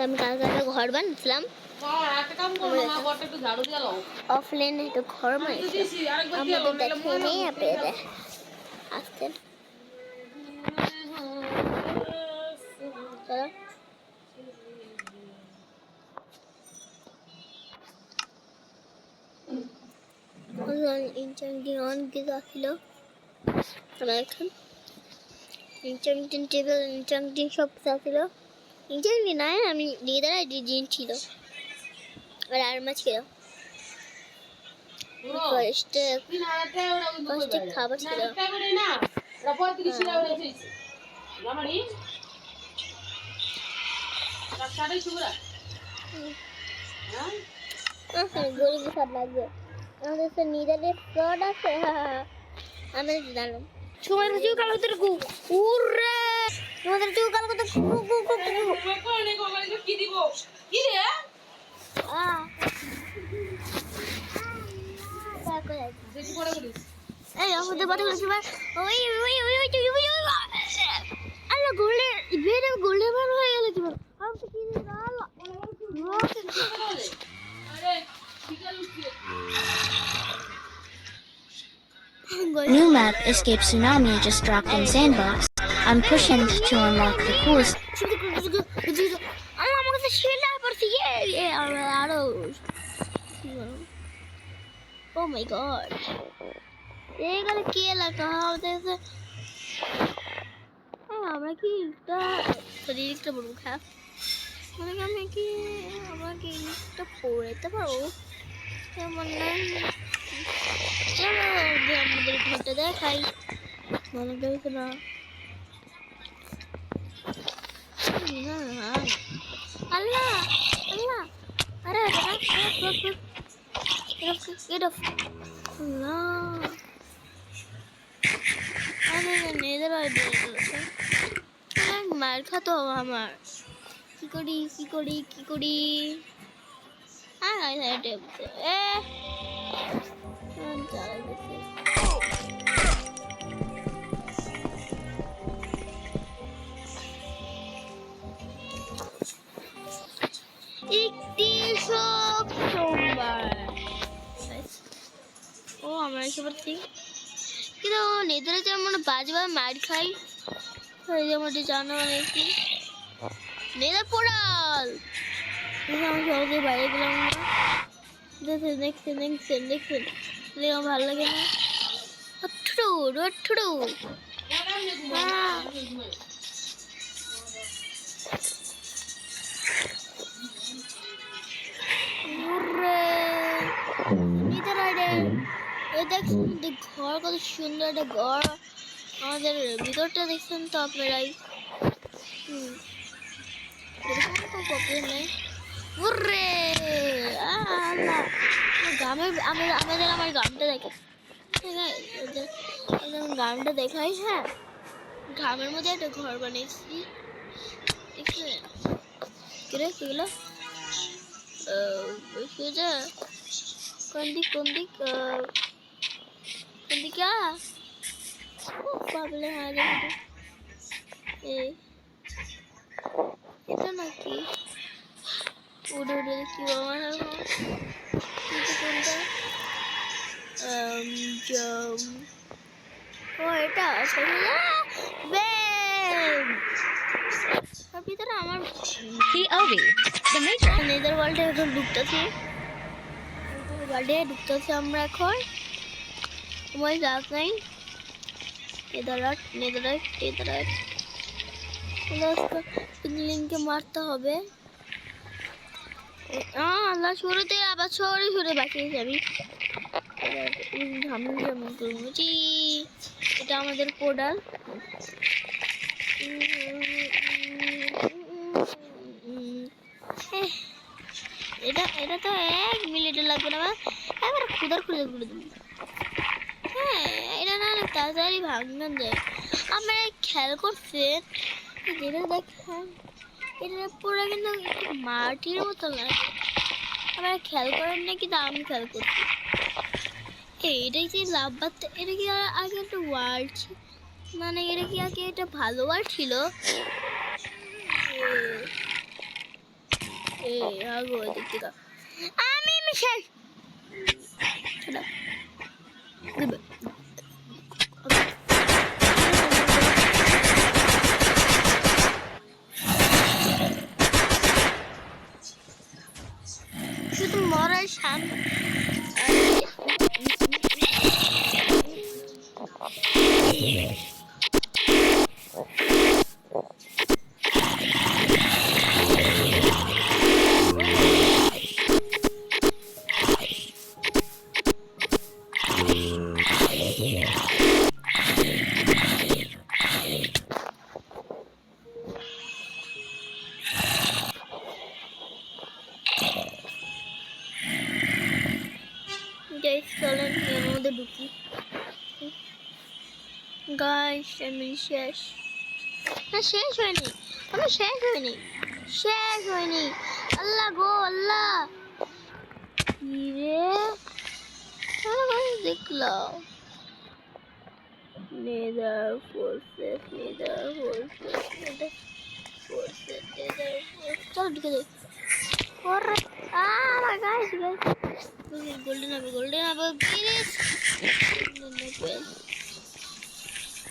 আমি কালকে একটা ঘর বানিয়েছিলাম অফলাইনে একটা ঘর বানিয়েছিলাম আমাদের দেখে নেই আপনাদের আসতেন ইন্টারনেটিং অন কিছু আসছিল এখন ইন্টারনেটিং টেবিল ইন্টারনেটিং সব আসছিল ইন্টারনেটিং নাই আমি দিয়ে দাঁড়াই ডিজিন ছিল আর আরমা ছিল ফার্স্টে খাবার ছিল গরিব সব লাগবে আমাদের তো নিজেদের ফ্রড আছে আমি জানলাম সময় চুল কালো তোর গু উরে তোমাদের চুল কালো কত কি দিব কি রে এই আমাদের বাড়ি গেছে ওই আল্লাহ গোলে বেরে গোলে বার হয়ে গেল কি আমি তো কি আল্লাহ New map Escape Tsunami just dropped in Sandbox. I'm pushing to unlock the coolest. Oh my god. এখানে কি এলাকা আমাদের আমরা কি শরীরটা বলবো খারাপ মানে আমি কি আমরা কি একটা পড়তে পারবো তেমন না আমাদের ঘরটা দেখাই মনে করছে না আল্লাহ আল্লাহ আরে get off না আরে নেদার আইডিয়া মার খাতো আমার কি করি ও আমরা এসে পারছি কিন্তু নেদারে যেমন বাজবার মার খাই যেমন জানো নাকি নেদার পোড়াল আমি সহজে বাইরে গেলাম না দেখছেন ভালো লাগে না ঘর কত সুন্দর একটা ঘর আমাদের ভিতরটা দেখছেন তো আপনারাই আমার গ্রামটা দেখে গ্রামটা দেখাই হ্যাঁ গ্রামের মধ্যে একটা ঘর বানিয়েছি সেগুলো কোন দিক বাবলে হ্যাঁ এটা নাকি উড়ে দেখি আমার কোনটা ও এটা ভিতরে আমার নেদার ওয়ার্ল্ডে এখন ঢুকতেছি আমরা এখন তোমার গাছ নাই নেদারাইট লিঙ্কে মারতে হবে আল্লাহ শুরুতে আবার সরে বাঁচিয়েছি আমি এটা আমাদের পোর্টাল এটা তো 1 মিনিটও লাগবে না এবার খুদার খুঁজে করে দেবো হ্যাঁ এটা না তাড়াতাড়ি ভাঙন যায় আমরা খেয়াল করছেন যেটা দেখেন এটা পুরো কিন্তু মাটির মতো লাগে আপনারা খেয়াল করেন না কিন্তু আমি খেয়াল করছি এইটাই যে লাভ বাড়তে এটা কি আগে একটা ওয়ার্ল্ড মানে এটা কি আগে একটা ভালো ওয়ার্ল্ড ছিল আগো এদিক থেকে আমি শেষ দেবে শুধু মরার সামনে চলেন এর মধ্যে ঢুকি গাইস আমি শেষ না শেষ হয়নি আমি শেষ হয়নি আল্লাহ গো আল্লাহ রে দেখলাম নেদার ফোর্সেস চলো ঢুকে যাই আমার guys golden apple please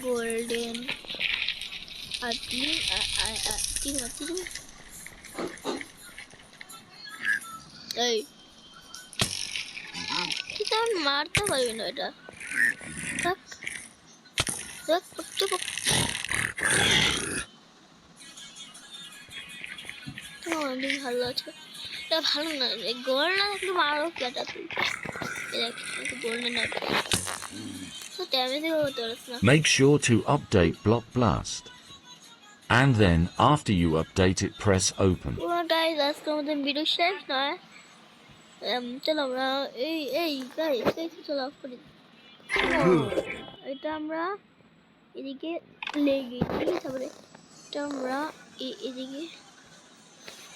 golden apple এই কি তার মারতে পারবি না এটা থাক থাক চুপ তোমার অনেক ভালো আছে এটা ভালো না গোল না একটু মারো প্লেটা তুই golden apple so damage হতে পারছ না Make sure to update Block Blast. And then, after you update it, press open. Well, guys, আজকে আমাদের ভিডিও শেষ নয় চলো আমরা এই গাইস চলো অফ করি এটা আমরা এদিকে লেগে দিই তারপরে এটা আমরা এদিকে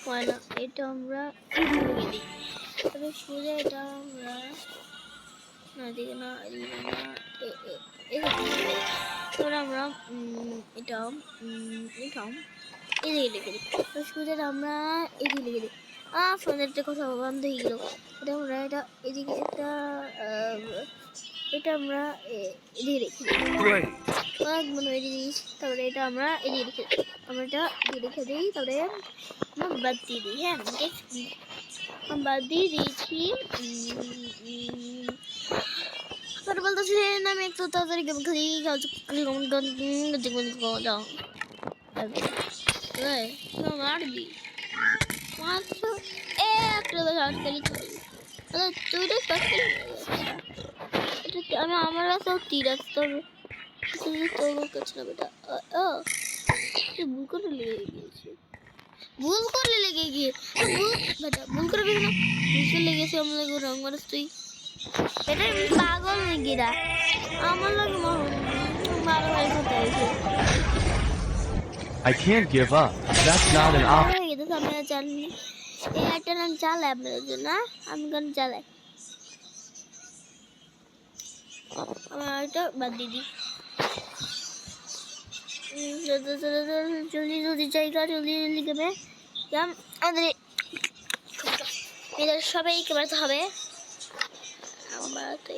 হয় না এটা আমরা এদিকে লেগে দিই তারপরে সোজা এটা আমরা না এদিকে না তারপরে আমরা এটা এদিকে লেগে দিই সোজা আমরা এদিকে লেগে দিই ফোনের কথা বন্ধ হয়ে গেল এটা আমরা এটা এদিকে এটা আমরা এদিকে রেখে দিই মনে হয়ে দিই তারপরে এটা আমরা এদিকে রেখে আমরা এটা এদিকে রেখে দিই তারপরে আমরা বাদ দিয়ে দিই হ্যাঁ বাদ দিয়ে দিয়েছি তারপরে বলতেছি আমি একটু তাড়াতাড়ি গেম খেলি যাও মারবি মাত্র একটা শর্ট খেলি তুই তো আমি আমার কাছেও তীর আছে তোর কাছে না বেটা ভুল করে লেগে গিয়েছে বেটা ভুল করে লেগেছে আমার লাগে রং মারাস তুই এটা পাগল নাকি রা আমার লাগে মারা ভাই কোথায় I can't give up. That's not an option. আমরা জানি এই একটা নাম চালাই আপনাদের জন্য আমি কোন চালাই আমার এটা বাদ দিয়ে দিই জলদি জায়গা জলদি গেমে আমাদের এদের সবাইকে বাড়তে হবে আমরা তো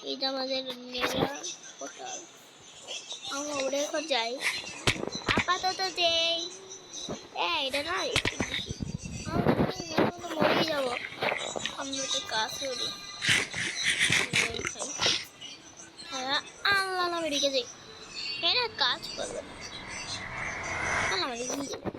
এইটা আমাদের পোর্টাল আমরা ওরে এখন যাই আপাতত যাই এটা না মরে যাবো আমি একটা কাজ করি আল্লাহ না বেরিয়ে যাই এটা কাজ করবে আল্লাহ বেরিয়ে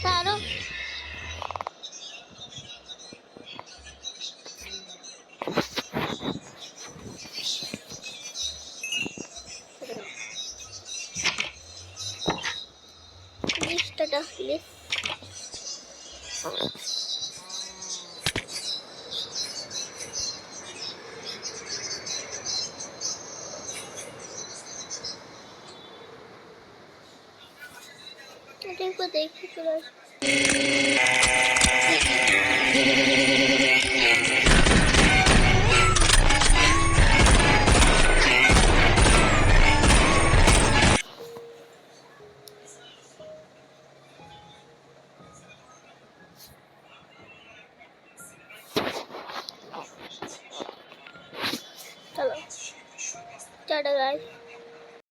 Claro. Tata please. এটা একটু দেখে চলে আসবো। চলো টাটা গাইস।